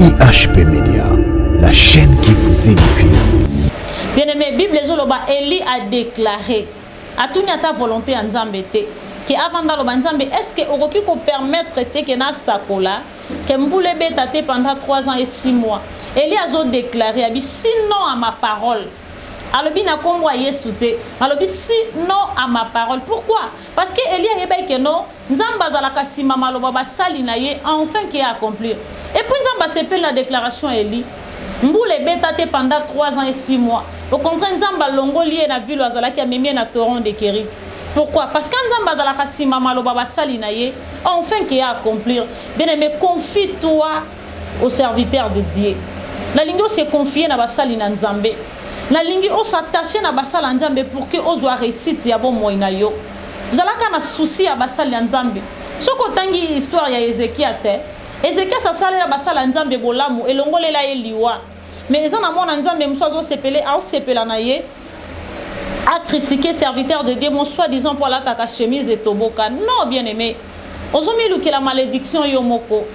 IHP Média, la chaîne qui vous édifie. Bien-aimé, Bible Zoloba, Élie a déclaré à tout ta volonté en Zambété que avant d'aloba Nzambe, est-ce que Oroki peut permettre que na sakola que mboule bétate pendant 3 ans et 6 mois. Élie a déclaré sinon à ma parole. Alobi na kombo yesute. Alobi sinon à ma parole. Pourquoi? Parce que Élie a yeba que non, Nzamba zalaka sima maloba basali na ye enfin qui a accompli. Et puis Nzamba s'appelle la déclaration Élie. Mboule bétate pendant 3 ans et 6 mois. Au contraire, Nzamba longo lié na ville azalaki a memie na torrent de Kérit. Pourquoi? Parce que Nzamba zalaka sima maloba basali na ye enfin qui a accompli. Bien-aimé, confie-toi au serviteur de Dieu. La lingo se confier na basali na Nzambe. La lingi o s'attacher na basala Nzambe pour que o soit réussite ya bon moina yo. Zalaka na souci ya basala Nzambe. Soko tangi histoire ya Ézéchias Ézéchias sa sala ya basala Nzambe bolamu elongolela ye liwa. Mais ezana mona Nzambe msozo sepele a sepela na ye a critiquer serviteur de Dieu mon soi-disant pour la taka chemise et toboka. Non, bien-aimé. Ozomi luki la malédiction yo moko.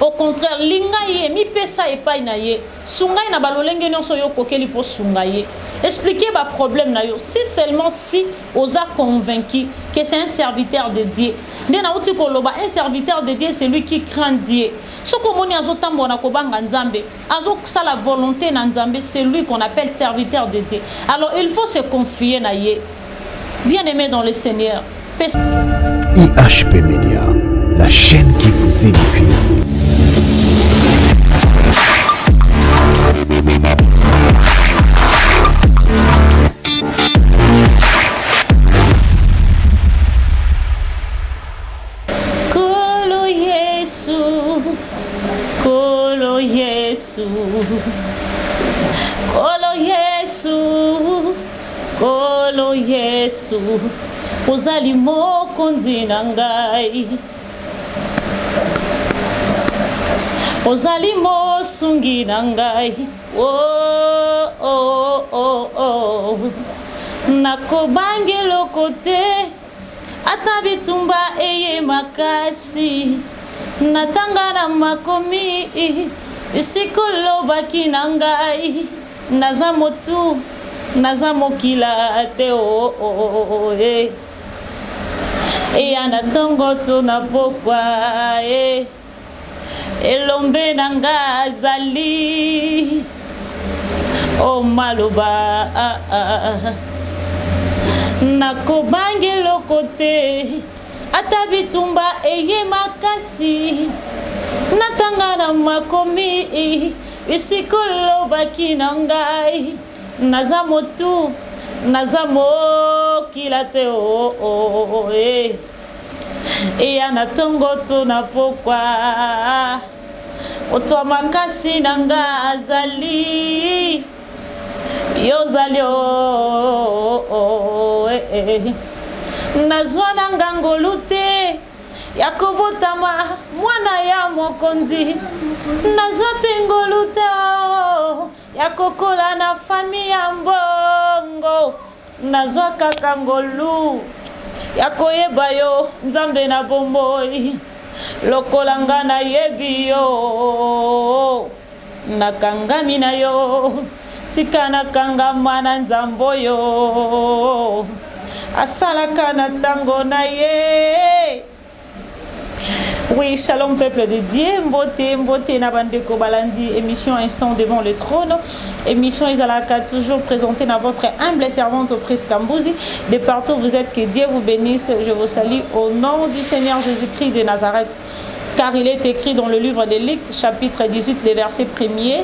Au contraire, lingaye mi pesa e pay na ye. Sungai na balolenge nyonso yo kokeli po sungaye. Expliquez ba problème na yo. Si seulement si osa convaincu que c'est un serviteur de Dieu. Ndena uti koloba un serviteur de Dieu c'est lui qui craint Dieu. Soko moni azotambo na kobanga Nzambe, azo sala volonté na Nzambe, c'est lui qu'on appelle serviteur de Dieu. Alors il faut se confier na ye. Bien-aimé dans le Seigneur. IHP Média, la chaîne qui vous édifie. Kolo Yesu, Kolo Yesu, Kolo Yesu, Kolo Yesu, ozali mokonzi na ngai. Ozali mosungi na ngai. Oh, oh, oh, oh. Nakobange lokote ata bitumba eye makasi. Natanga na makomi isikolo baki na ngai. Naza motu, naza mokila te oh, oh, oh, eh. Eya natongo to na pokwa eh. Elombe nanga zali o maloba nakobange lokote ata bitumba eye makasi natanga na makomi isikolo baki na ngai naza motu naza mokila te oh, oh, oh, eh. Eya natongo to na pokwa otwa makasi nanga azali yozali oh, oh, eh. Nazwa nanga ngolute yakobotama mwana ya mokonzi nazwa pengolute oh, yakokola na fami ya mbongo nazwa kaka ngolu yakoyeba yo Nzambe na bomboi lokolanga na yebi yo nakangami na yo tika nakangama na Nzambo yo asalaka na tango na ye. Oui, shalom peuple de Dieu, mbote, mbote na bandeko balandi, émission Instant devant le trône, émission Izalaka toujours présentée dans votre humble servante au Prince Kambouzi, de partout où vous êtes, que Dieu vous bénisse, je vous salue au nom du Seigneur Jésus-Christ de Nazareth, car il est écrit dans le livre de Luc, chapitre 18, les versets 1er,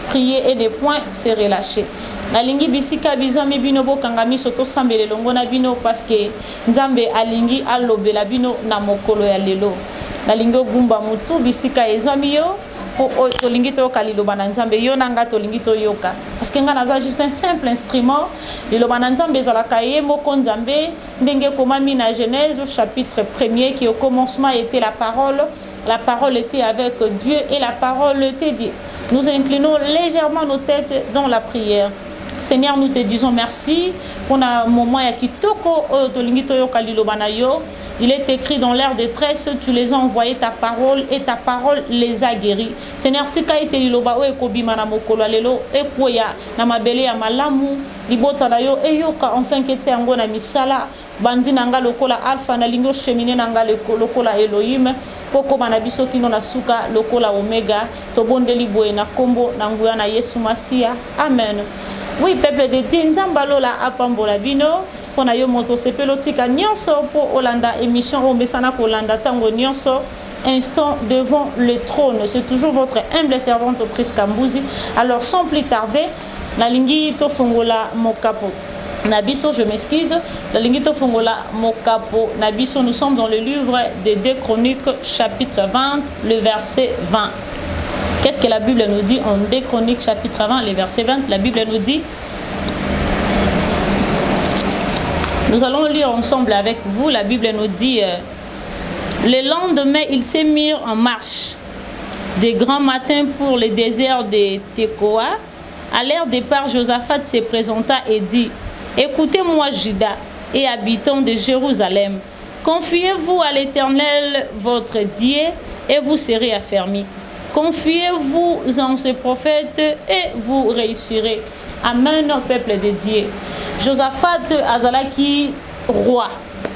priez et des points se relâcher. Alingi bisika bizwami bino bokangami soto sambele longo na bino parce que Nzambe alingi alobela bino na mokolo ya lelo. Alingi ogumba mutu bisika ezwami yo po tolingi to kaliloba na Nzambe yo nanga tolingi to yoka parce que nga naza juste un simple instrument liloba na Nzambe ezalaka ye moko Nzambe ndenge komami na Genèse chapitre 1er qui au commencement était la parole était avec Dieu et la parole était Dieu. Nous inclinons légèrement nos têtes dans la prière. Seigneur, nous te disons merci pour un moment ya kitoko tolingi toyoka liloba na yo. Il est écrit dans l'air de détresse, tu les as envoyé ta parole et ta parole les a guéris. Seigneur, tika ite liloba o ekobima na mokolo lelo ekoya na mabele ya malamu libota na yo eyoka enfin kete yango na misala bandi nanga lokola alpha na lingo cheminer nanga lokola Elohim poko banabiso kino na suka lokola omega to bondeli boye na kombo na nguya na Yesu Masia. Amen. Oui, peuple de Dieu, nzamba lola apambola bino pona yo moto sepelo tika nyonso po Olanda émission o mesana ko Olanda tango nyonso instant devant le trône. C'est toujours votre humble servante Pris Kambuzi. Alors sans plus tarder, la lingi to fongola mokapo Nabiso, je m'excuse. La Lingito Fongola Mokapo Nabiso, nous sommes dans le livre des 2 Chroniques, chapitre 20, le verset 20. Qu'est-ce que la Bible nous dit en 2 Chroniques, chapitre 20, le verset 20? La Bible nous dit, nous allons lire ensemble avec vous. La Bible nous dit, le lendemain, ils s'est mis en marche des grands matins pour le désert de Tekoa. À leur départ, Josaphat se présenta et dit, écoutez-moi, Juda et habitants de Jérusalem, confiez-vous à l'Éternel, votre Dieu, et vous serez affermis. Confiez-vous en ce prophète et vous réussirez. Amen, au peuple de Dieu. Josaphat azalaki roi,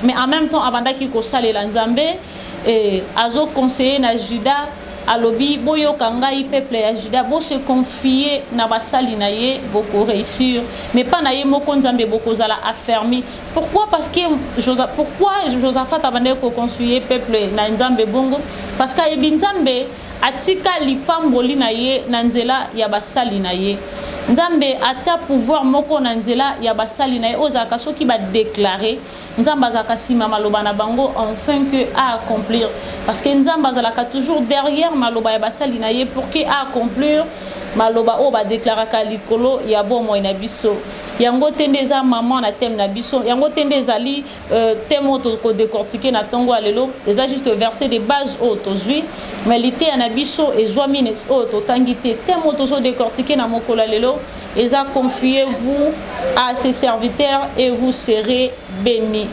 mais en même temps, abandaki kosale lanzambe, azo conseiller na Juda. Alobi boyo kangai peuple ya Juda bo se confier na basali na ye boko réussir mais pas na ye moko nzambe boko zala affermi. Pourquoi? Parce que Josaphat abandaki ko conseiller peuple na nzambe bongo parce que nzambe atika lipamboli na ye na nzela ya basali na ye. Nzambe atia pouvoir moko na nzela ya basali na ye ozaka soki ba déclarer nzamba zaka sima maloba na bango enfin que à accomplir parce que nzamba zalaka toujours derrière maloba ya basali na ye pour que à accomplir maloba o ba déclarer ka likolo ya bomo na biso yango tendeza maman na thème na biso yango tendezali thème to ko décortiquer na tango alelo déjà juste verset de base o tozui mais lité na biso ezwami o to tangité thème to so décortiquer na mokolo alelo eza confiez-vous à ses serviteurs et vous serez bénis.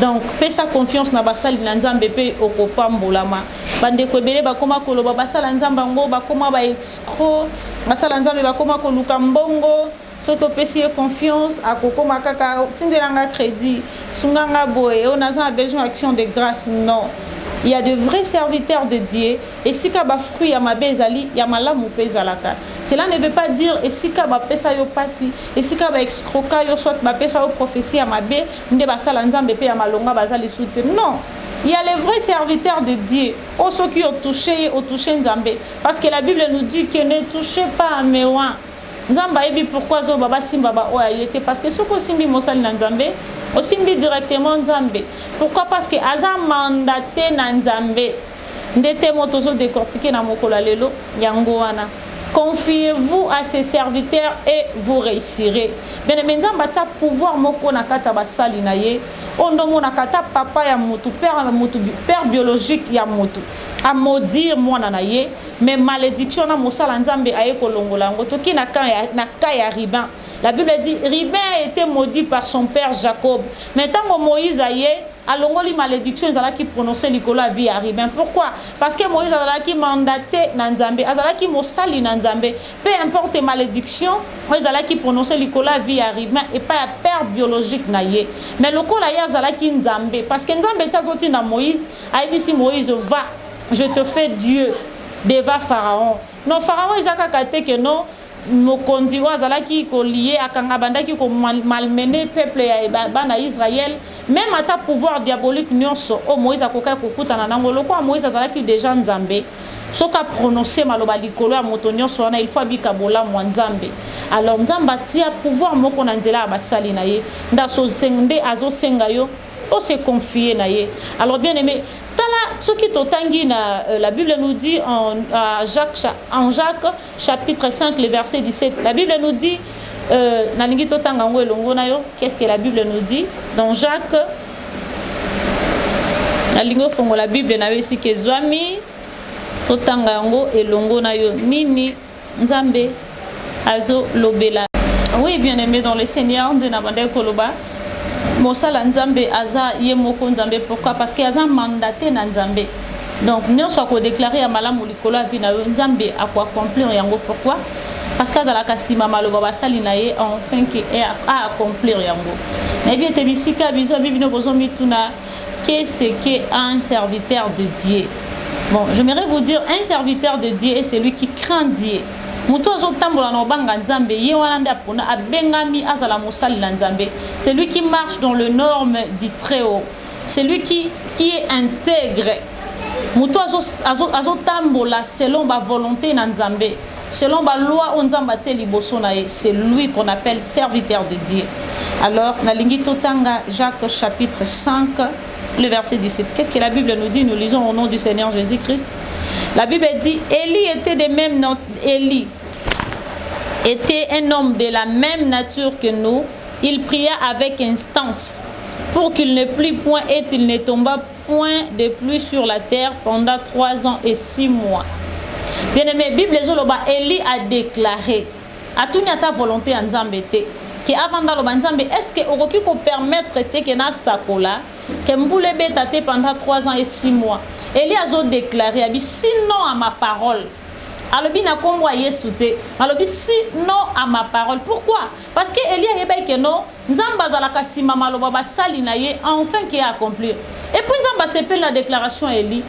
Donc fais sa confiance na basali na nzambe pe okopambolama bande ko ebele bakoma koloba basala nzamba ngo bakoma ba escroc basala nzambe bakoma koluka mbongo soki opesi ye confiance akokoma kaka tindelanga crédit sunganga boye on a besoin d'action de grâce. Non, il y a de vrais serviteurs de Dieu et si ka ba fruit ya mabe ezali ya malamu pe ezalaka. Cela ne veut pas dire et si ka ba pesa yo pasi et si ka ba escroca yo soit ba pesa yo prophétie ya mabe nde basala nzambe pe ya malonga bazali soute. Non, il y a les vrais serviteurs de Dieu. Oh, ceux qui ont touché Nzambe. Parce que la Bible nous dit que ne touchez pas à Mewa. Nzamba ebi pourquoi zo baba simba ba o ayete parce que soko simbi mosali na Nzambe, o simbi directement Nzambe. Pourquoi? Parce que aza mandaté na Nzambe. Ndete motozo décortiquer na mokolo lelo yango wana. Confiez-vous à ses serviteurs et vous réussirez. Bien aimé, Nzamba ta pouvoir moko na kata basali na ye. Ondomo na kata papa ya mutu, père biologique ya mutu. A maudire mwana na ye, mais malédiction na mosala Nzambe aye kolongola ngo to ki na kaya Riban. La Bible dit Riban a été maudit par son père Jacob. Mais tant que Moïse aye alongoli malédiction ezalaki prononcer likolo a vie à Riban. Pourquoi? Parce que Moïse azalaki mandaté na Nzambe, azalaki mosali na Nzambe. Peu importe malédiction, ezalaki prononcer likolo a vie à Riban et pas à père biologique na ye. Mais lokola ya azalaki Nzambe parce que Nzambe tazoti na Moïse, aibisi Moïse va, je te fais Dieu devant Pharaon. Non, Pharaon ezaka kate que non mokonzi wa zalaki ko lié akanga bandaki ko malmener peuple ya bana Israël même à ta pouvoir diabolique nyonso o Moïse akoka kokutana nango lokwa Moïse azalaki déjà Nzambe soka prononcer maloba likolo ya moto nyonso wana il faut abika bola mwa Nzambe. Alors Nzamba tia pouvoir moko na nzela basali na ye nda so sende azo senga yo o se confier na ye. Alors bien aimé tala soki totangi na la Bible nous dit en Jacques chapitre 5 le verset 17 la Bible nous dit na lingi totanga ngo elongo na yo. Qu'est-ce que la Bible nous dit dans Jacques na lingo fongo la Bible na wesi kezwami totanga ngo elongo na yo nini Nzambe azo lobela. Oui, bien aimé dans le Seigneur de Nabande Koloba. Mosala Nzambe aza yemoko Nzambe. Pourquoi? Parce qu'il y a un mandaté na Nzambe. Donc nous sommes déclaré à malamu likolo vina Nzambe à quoi accomplir yango. Pourquoi? Parce que dans la kasima maloba basali na ye enfin qui est à accomplir yango. Mais bien tebisika biso bibino bozomi tuna qu'est-ce qu'un serviteur de Dieu? Bon, j'aimerais vous dire un serviteur de Dieu est celui qui craint Dieu. C'est lui qui marche dans les normes du Très-Haut. C'est lui qui est intègre. Selon la volonté de Nzambe, selon la loi, c'est lui qu'on appelle serviteur de Dieu. Alors, Nalingi Totanga, Jacques chapitre 5, le verset 17. Qu'est-ce que la Bible nous dit? Nous lisons au nom du Seigneur Jésus-Christ. La Bible dit, Élie était de même Élie était un homme de la même nature que nous. Il pria avec instance pour qu'il ne plût point et il ne tomba point de pluie sur la terre pendant 3 ans et 6 mois. Bien aimé, Bible Élie a déclaré à tout ta volonté en Zambété que avant d'aloba Nzambe, est-ce que okoki ko permettre te que na sakola que mboule betate pendant 3 ans et 6 mois. Élie a déclaré sinon à ma parole. Alobi na kombo Yesu te. Alobi sinon à ma parole. Pourquoi? Parce que Élie a yeba que non Nzamba zalaka sima maloba basali na ye enfin qui a accompli. Et puis Nzamba s'appelle la déclaration Élie.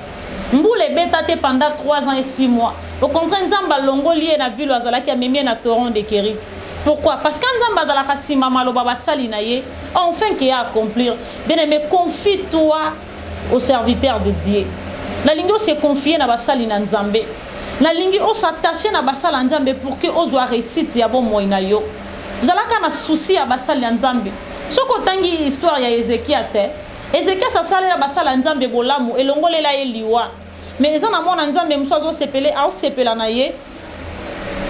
Mboule betate pendant 3 ans et 6 mois. Au contraire Nzamba longoli na ville azalaki amemi na torrent de Kérit. Pourquoi? Parce que Nzamba zalaka sima maloba basali na ye enfin qui a accomplir. Bien aimé, confie-toi au serviteur de Dieu. La lingo se confier na basali na Nzambe. La lingi o s'attacher na basala Nzambe pour que o soit réussite ya bon moina yo. Zalaka na souci ya basala Nzambe. Soko tangi histoire ya Ézéchias Ézéchias sa sala ya basala Nzambe bolamu elongolela ye liwa. Mais ils en amont Nzambe msozo sepele a sepela na ye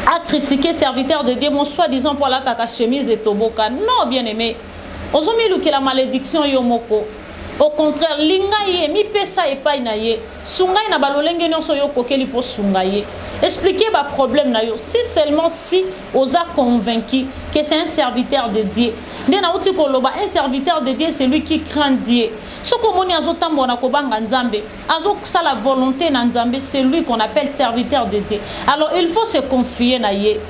a critiqué serviteur de Dieu mon soi-disant pour la taka chemise et toboka. Non bien aimé. Ozomi luki la malédiction yo moko. Au contraire, lingaye mi pesa e pa inaye. Sungai na balolenge nyonso yo kokeli po sungaye. Expliquez ba problème na yo. Si seulement si osa convaincu que c'est un serviteur de Dieu. Ndena uti koloba un serviteur de Dieu c'est lui qui craint Dieu. Soko moni azotambo na kobanga Nzambe, azo sa la volonté na Nzambe, c'est lui qu'on appelle serviteur de Dieu. Alors il faut se confier na ye.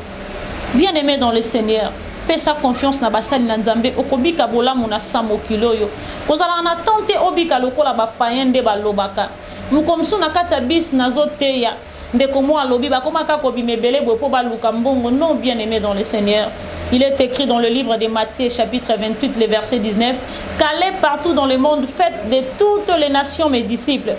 Bien aimé dans le Seigneur. Paix sa confiance na basali na Nzambe okobika bolamu na samokilo yo kozala na tante obika lokola ba payen de balobaka mukomsu na kati ya bis nazoteya ndeko mo alobi bakomaka kobimebele bwe po baluka mbongo. Non bien aimé dans le Seigneur, il est écrit dans le livre de Matthieu chapitre 28 le verset 19 qu'allez partout dans le monde, faites de toutes les nations mes disciples.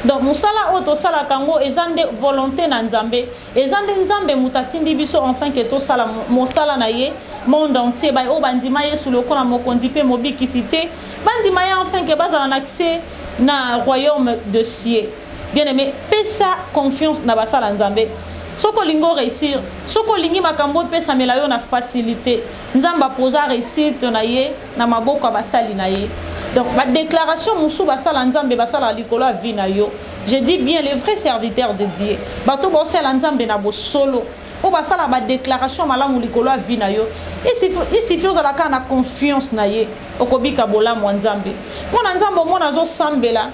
Donc musala oto sala kango ezande volonté na Nzambe ezande Nzambe mutatindi biso enfin que to sala mosala na ye monde entier ba o bandima yesu lokola mokondi pe mobikisité bandima ye enfin que bazala na accès na royaume de cieux. Bien aimé, pesa confiance na basala Nzambe. Soko lingo réussir, soko lingi makambo pesa melayo na facilité. Nzamba posa réussite na ye na maboko basali na ye. Donc ma déclaration musu basala Nzambe basala likolo vi na yo. Je dis bien les vrais serviteurs de Dieu. Bato bosala Nzambe na bo solo. O basala ba déclaration malamu likolo vi na yo. Il suffit aux alaka na confiance na ye. Okobika bola mo Nzambe. Mona Nzambe mona zo sambela.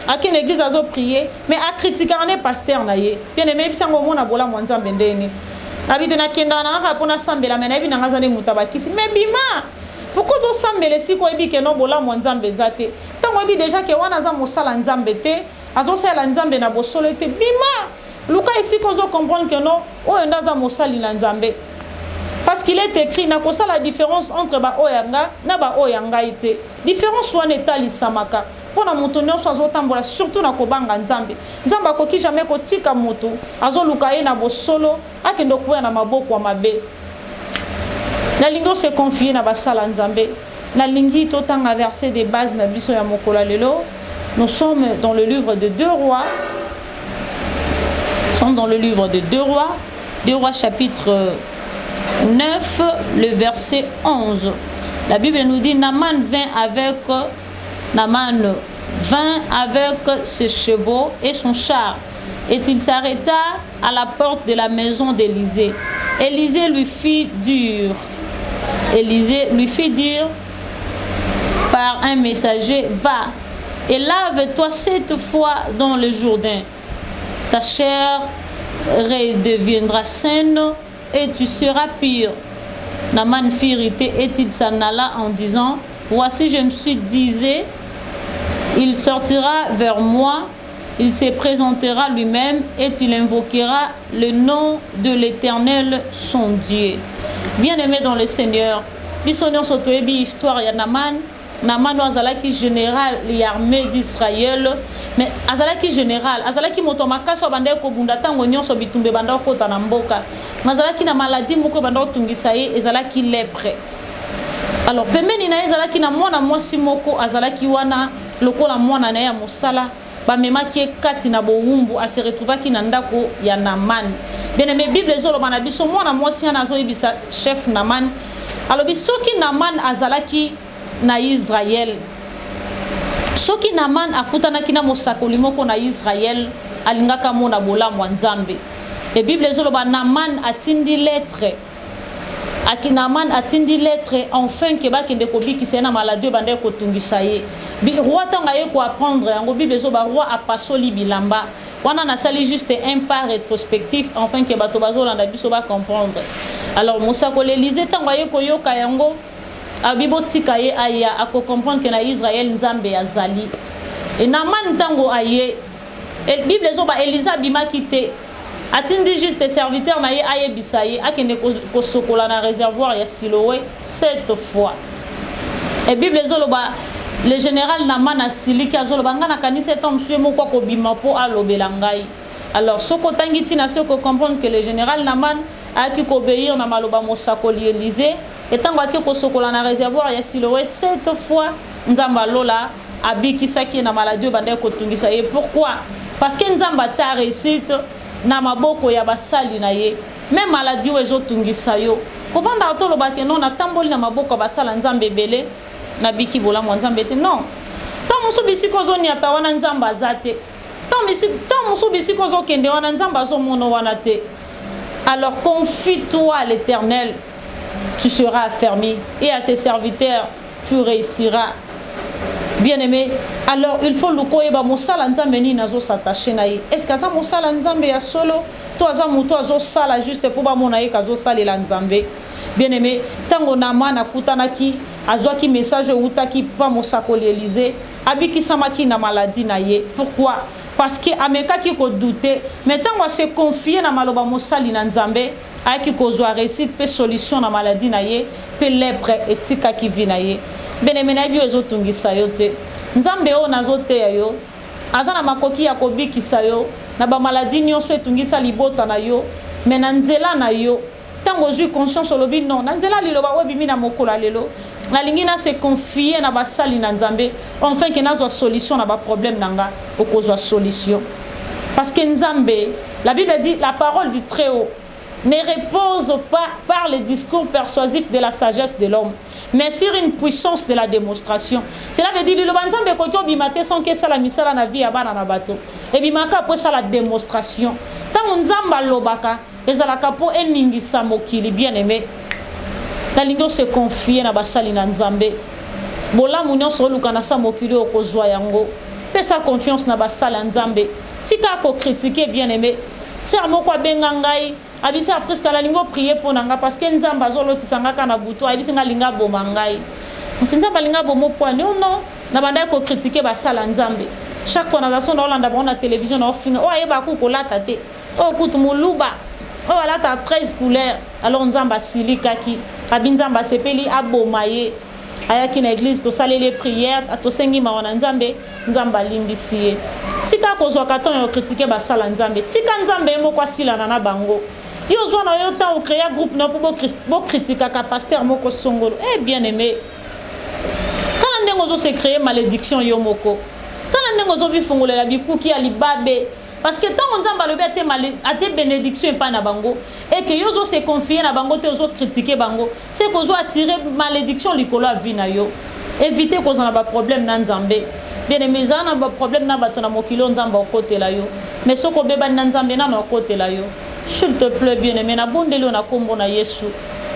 À quelle église a prié, mais à critiquer un pasteur naïe. Bien aimé, bien sûr, on a bola monza bendeni. Habite na kenda na rapona sambela, mais nabi na ngazane mutabakisi. Mais bima, pourquoi tu sambele si ko ebi ke no bola monza bezate? Tant ebi déjà que wana za mosala nzambete, azo sala nzambe na bosolo ete bima. Luka ici qu'on zo comprendre que non, o enda za mosali na nzambe. Parce qu'il est écrit, na kosa la différence entre ba oyanga na ba oyanga ite. Différence soit netali samaka. Pour na moto nyonso azotambola surtout na kobanga Nzambe. Nzambe akoki jamais kotika moto azoluka ye na bosolo akendo kuya na maboko mabe. Na lingo se confier na basala Nzambe. Na lingi totanga verset de base na biso ya mokola lelo. Nous sommes dans le livre de 2 rois. Nous sommes dans le livre de 2 rois. 2 rois chapitre 9, le verset 11. La Bible nous dit Naaman vint avec ses chevaux et son char. Et il s'arrêta à la porte de la maison d'Élisée. Élisée lui fit dire Élisée lui fit dire par un messager, va et lave-toi 7 fois dans le Jourdain. Ta chair redeviendra saine et tu seras pur. Naaman fit irriter et il s'en alla en disant, voici je me suis disé, il sortira vers moi, il se présentera lui-même et il invoquera le nom de l'Éternel son Dieu. Bien-aimé dans le Seigneur, bisognon sotoyebi histoire ya Naaman. Naaman azalaki général l'armée d'Israël, mais azalaki général, azalaki moto makasi bande ko bunda tango nyonso bitumbe banda ko ta na mboka. Azalaki na maladie moko banda tungisa ye, ezalaki lèpre. Alors pembeni na ezalaki na mwana mwasi moko azalaki wana lokola mwana na ya mosala. Bamemaki kati na bowumbu a se retrouvaki na ndako ya Naaman. Bien-aimé Bible ezoloba na biso mwana mwasi ana azoyebisa chef Naaman. Alobi soki Naaman azalaki na Israël. Soki Naaman akutanaki na mosakoli moko na Israël, alingaka mona bolamu nzambe. Et Bible ezoloba Naaman atindi lettre. Naaman atindi lettre enfin ke bakende ko bikisa na maladie bande ko tungisa ye. Roi tanga ye ko apprendre yango Bible ezoloba roi apasoli bilamba. Wana na sali juste un pas rétrospectif enfin ke bato bazolanda biso ba comprendre. Alors mosakoli Élisée tanga ye ko yoka yango abibo tika ye aya ako comprendre que na Israël nzambe azali. Et Naaman tango aye Bible ezoba Elisa bimaki te atindi juste serviteur na ye aye bisaye akende ko sokola na réservoir ya Siloé 7 fois. Et Bible ezoloba le général Naaman asiliki azoloba ngana kanisa tom suye moko ko bima po alobela ngai. Alors soko tangi tina soko comprendre que le général Naaman a qui obéir na maloba mosakoli Élisée et tango aki ko sokola na réservoir ya Siloé 7 fois nzamba lola abikisaki na maladie bande ko tungisa ye. Pourquoi? Parce que nzamba tia réussite na maboko ya basali na ye. Même maladie wezo tungisa yo. Kovanda toloba ke non atamboli na maboko basala nzambe belé na biki bola mo nzambe te non. Tant musu bisiko zoni atawana nzamba zate. Tant musu bisiko zo kende wana nzamba zo mono wana te. Alors confie-toi à l'Éternel, tu seras affermi et à ses serviteurs tu réussiras. Bien-aimé, alors il faut le koyeba mosala nzambe ni nazo s'attacher na ye. Est-ce que ça mosala nzambe ya solo toi za muto azo sala juste pour ba mona ye kazo salela nzambe. Bien-aimé, tango Naaman akutanaki azwaki message utaki pa mosakoli Élisée abiki samaki na maladie na ye. Pourquoi? Parce que amekaki ko douter, mais tango se confier na maloba mosali na nzambe aki ko zwa réussite pe solution na maladie na ye pe lèpre etika ki vi na ye. Bien-aimé na bio ezotungisa yo te. Nzambe o nazote yo. Adana makoki ya kobikisa yo na ba maladie nyonso etungisa libota na yo, mais na nzela na yo tango zui conscience olobi non na nzela liloba webimi na mokola lelo na lingina se confier na basali na nzambe enfin que nazwa solution na ba problème nanga okozwa solution. Parce que nzambe, la Bible dit la parole du Très-Haut ne repose pas par les discours persuasifs de la sagesse de l'homme, mais sur une puissance de la démonstration. Cela veut dire le banzambe kokyo bimate son ke sala misala na vie abana na bato. Et bimaka po sala démonstration. Tant nzamba lobaka ezalaka po eningisa mokili bien-aimé. La lingo se confie na basali na nzambe. Bola munyo so luka na sa mokili okozwa yango. Pesa confiance na basala nzambe. Tika ko critiquer bien-aimé. Sermo kwa bengangai abisi après que la lingo prier pour nanga parce que nzamba zolo tisanga kana buto abisi nga linga bomangai. Nzamba linga bomo point non na banda ko critiquer basala nzambe. Chaque fois na zason na Hollande na télévision na ofinga o ayeba ku ko lata te. O kutu muluba. O ala ta 13 couleurs. Alors nzamba silikaki abinzamba sepeli abomaye. Ayaki na église to salele prière to sengi mawana nzambe nzamba limbisiye. Tika kozwa katon yo critiquer basala nzambe. Tika nzambe mo kwa silana na bango. Yo zwa na yo ta o créer groupe na pour bo critiquer ka pasteur moko songolo. Eh bien aimé. Kala ndengo zo se créer malédiction yo moko. Kala ndengo zo bifungolela bikuki alibabe. Parce que tant on zamba le ate bénédiction et pas na bango et que yo zo se confier na bango te zo critiquer bango, c'est qu'on zo attirer malédiction likolo a vie na yo. Éviter qu'on a ba problème na nzambe. Bien aimé za na ba problème na bato na mokilo nzamba o côté la yo. Mais soko beba na nzambe na na côté la yo. S'il te plaît bien aimé na bondelo na kombo na Yesu.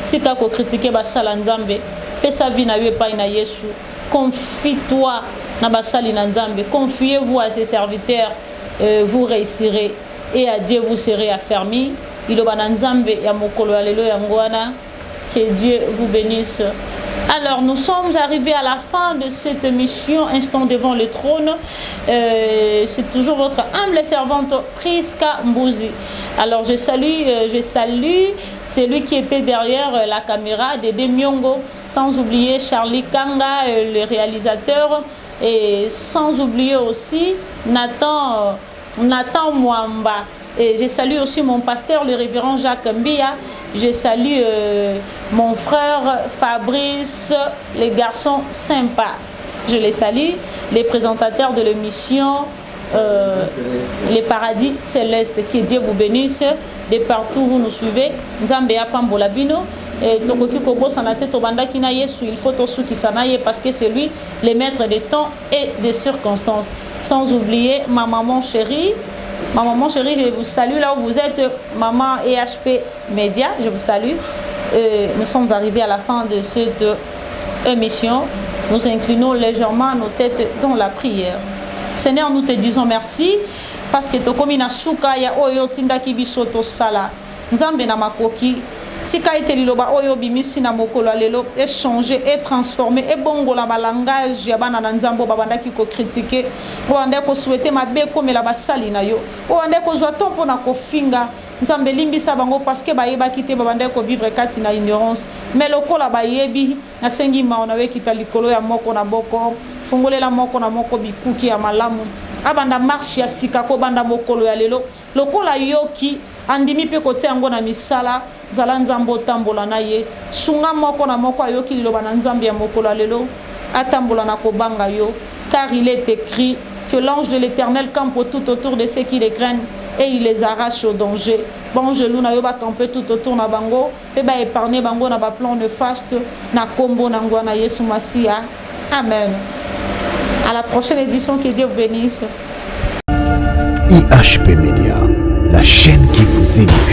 tika ko critiquer basala nzambe pesa vie na yo epai na Yesu. Confie-toi na basali na nzambe, confiez-vous à ses serviteurs, vous réussirez et à Dieu vous serez affermis. Ilobana nzambe ya mokolo ya lelo ya ngwana. Que Dieu vous bénisse. Alors, nous sommes arrivés à la fin de cette émission Instant devant le trône. C'est toujours votre humble servante Priska Mbouzi. Alors, je salue celui qui était derrière la caméra, Dédé Myongo, sans oublier Charlie Kanga, le réalisateur, et sans oublier aussi Nathan Mwamba. Et je salue aussi mon pasteur, le révérend Jacques Mbia. Je salue mon frère Fabrice, les garçons sympas. Je les salue, les présentateurs de l'émission Les Paradis Célestes. Que Dieu vous bénisse de partout où vous nous suivez. Nzambea Pambolabino. Tokoki Kobo Sanate Tobanda Kina Yesu. Il faut tout qui s'anaye parce que c'est lui, le maître des temps et des circonstances. Sans oublier ma maman chérie. Ma maman chérie, je vous salue là où vous êtes, maman EHP Média, je vous salue. Nous sommes arrivés à la fin de cette émission. Nous inclinons légèrement nos têtes dans la prière. Seigneur, nous te disons merci parce que tokomi na suka ya oyo tindaki biso to sala. Nzambe na makoki tika ete liloba oyo bimisi na mokolo lelo échanger et transformer et bongo la langage ya bana na nzambo babandaki ko critiquer oande ko souhaiter mabe comme la basali na yo oande ko zwa tompo na ko finga nzambe limbisa bango parce que bayeba kite babandaki ko vivre kati na ignorance mais lokola bayebi na sengi maona we kita likolo ya moko na boko fungolela moko na moko bikuki ya malamu abanda marche ya sika ko banda mokolo ya lelo lokola yoki andimi pe kote yango na misala zala nzambo tambola na ye sunga moko na moko ayoki liloba na nzambe ya mokolo lelo atambola na kobanga yo car il est écrit que l'ange de l'Éternel campe tout autour de ceux qui les craignent et il les arrache au danger. Bon gelou na yo ba camper tout autour na bango pe ba épargner bango na ba plan néfaste na kombo na ngwana Yesu Masia. Amen. À la prochaine édition, que Dieu vous bénisse. IHP Media, la chaîne qui vous édifie.